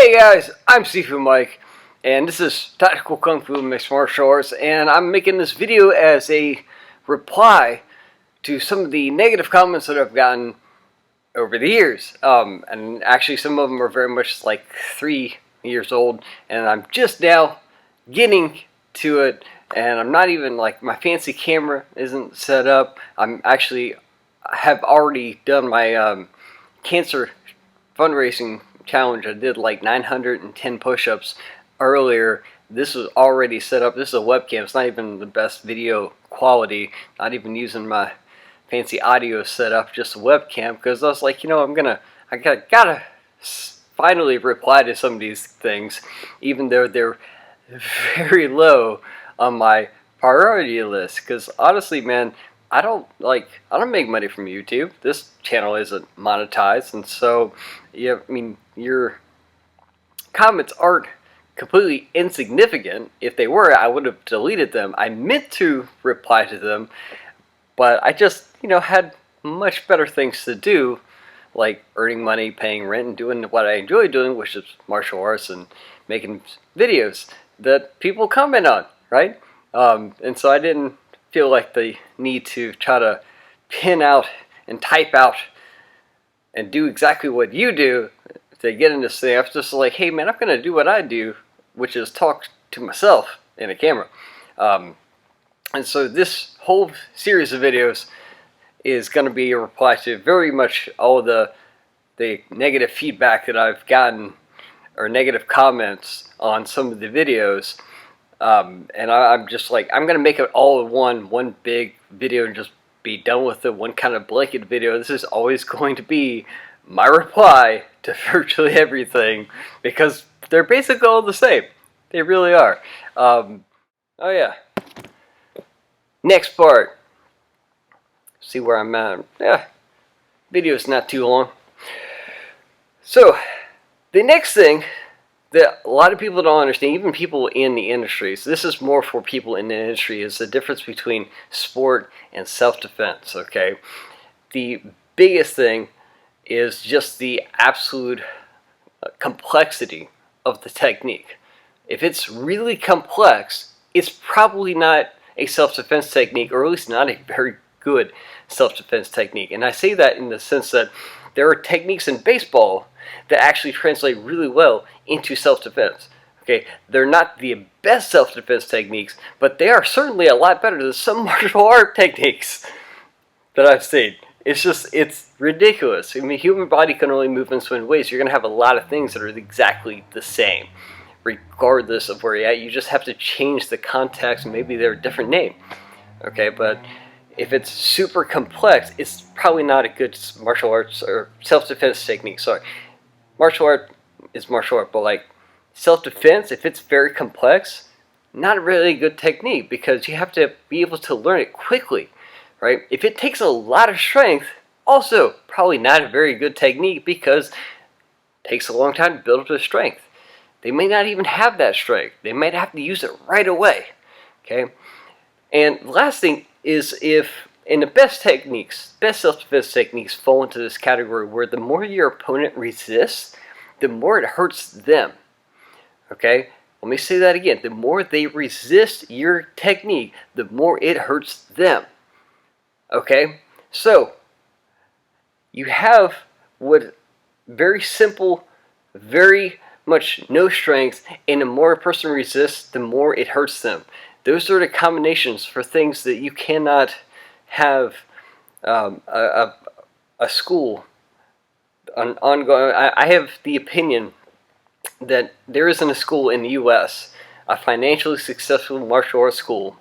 Hey guys, I'm Seafood Mike, and this is Tactical Kung Fu Mixed Martial Arts, and I'm making this video as a reply to some of the negative comments that I've gotten over the years. And actually some of them are very much like 3 years old, and I'm just now getting to it, and I'm not even like, my fancy camera isn't set up. I have already done my cancer fundraising challenge. I did like 910 push-ups earlier. This was already set up. This is a webcam. It's not even the best video quality, not even using my fancy audio setup, just a webcam, because I was like, you know, I gotta finally reply to some of these things, even though they're very low on my priority list. Because honestly, man, I don't make money from YouTube. This channel isn't monetized, and so yeah, I mean, your comments aren't completely insignificant. If they were, I would have deleted them. I meant to reply to them, but I just, you know, had much better things to do, like earning money, paying rent, and doing what I enjoy doing, which is martial arts and making videos that people comment on, right? And so I didn't feel like the need to try to pin out and type out and do exactly what you do to get in this thing. I was just like, hey man, I'm gonna do what I do, which is talk to myself in a camera. And so this whole series of videos is gonna be a reply to very much all the negative feedback that I've gotten, or negative comments on some of the videos. And I'm just like, I'm gonna make it all in one big video and just be done with it, one kind of blanket video. This is always going to be my reply to virtually everything, because they're basically all the same. They really are. Oh yeah. Next part. See where I'm at. Yeah, video's not too long. So the next thing that a lot of people don't understand, even people in the industry, so this is more for people in the industry, is the difference between sport and self-defense, okay? The biggest thing is just the absolute complexity of the technique. If it's really complex, it's probably not a self-defense technique, or at least not a very good self-defense technique. And I say that in the sense that there are techniques in baseball that actually translate really well into self-defense. Okay, they're not the best self-defense techniques, but they are certainly a lot better than some martial art techniques that I've seen. It's ridiculous. I mean, the human body can only move in so many ways. You're going to have a lot of things that are exactly the same, regardless of where you're at. You just have to change the context, and maybe they're a different name. Okay, but if it's super complex, it's probably not a good martial arts or self-defense technique. Sorry. Martial art is martial art, but like self-defense, if it's very complex, not a really good technique, because you have to be able to learn it quickly, right? If it takes a lot of strength, also probably not a very good technique, because it takes a long time to build up the strength. They may not even have that strength. They might have to use it right away, okay? And last thing is, if in the best techniques, best self-defense techniques fall into this category where the more your opponent resists, the more it hurts them. Okay? Let me say that again. The more they resist your technique, the more it hurts them. Okay? So, you have what very simple, very much no strength, and the more a person resists, the more it hurts them. Those are the combinations for things that you cannot have a school ongoing. I have the opinion that there isn't a school in the U.S., a financially successful martial arts school,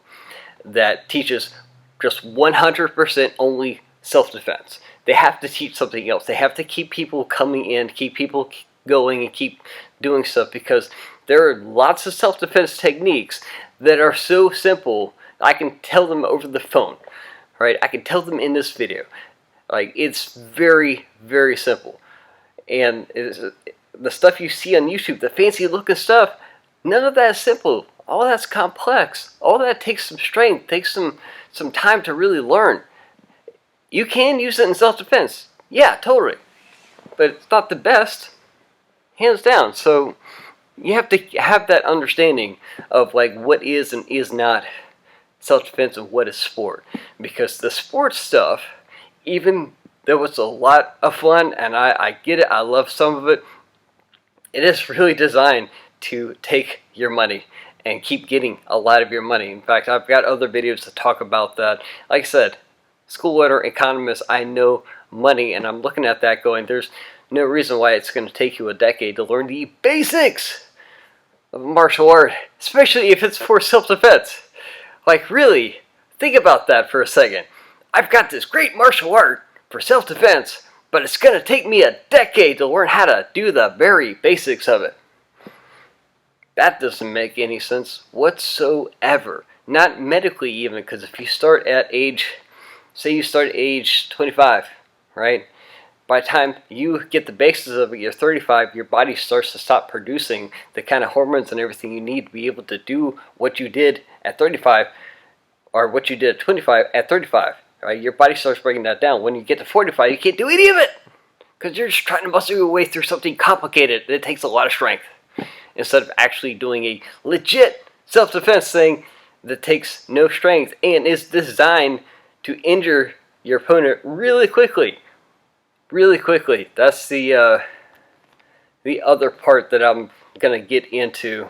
that teaches just 100% only self-defense. They have to teach something else. They have to keep people coming in, keep people going, and keep doing stuff, because there are lots of self-defense techniques that are so simple, I can tell them over the phone. Right, I can tell them in this video. Like, it's very, very simple. And the stuff you see on YouTube, the fancy looking stuff, none of that is simple. All that's complex. All that takes some strength, takes some time to really learn. You can use it in self-defense. Yeah, totally. But it's not the best. hands down. So you have to have that understanding of like what is and is not self-defense and what is sport, because the sports stuff, even though it's a lot of fun and I get it, I love some of it, it is really designed to take your money and keep getting a lot of your money. In fact, I've got other videos to talk about that. Like I said, school letter economist, I know money, and I'm looking at that going, there's no reason why it's going to take you a decade to learn the basics of martial art, especially if it's for self-defense. Like, really, think about that for a second. I've got this great martial art for self-defense, but it's going to take me a decade to learn how to do the very basics of it. That doesn't make any sense whatsoever. Not medically even, because if you start at age, say you start at age 25, right? By the time you get the basics of it, you're 35, your body starts to stop producing the kind of hormones and everything you need to be able to do what you did at 35, or what you did at 25 at 35, right? Your body starts breaking that down. When you get to 45, you can't do any of it, because you're just trying to muscle your way through something complicated that takes a lot of strength, instead of actually doing a legit self-defense thing that takes no strength and is designed to injure your opponent really quickly. Really quickly. That's the other part that I'm going to get into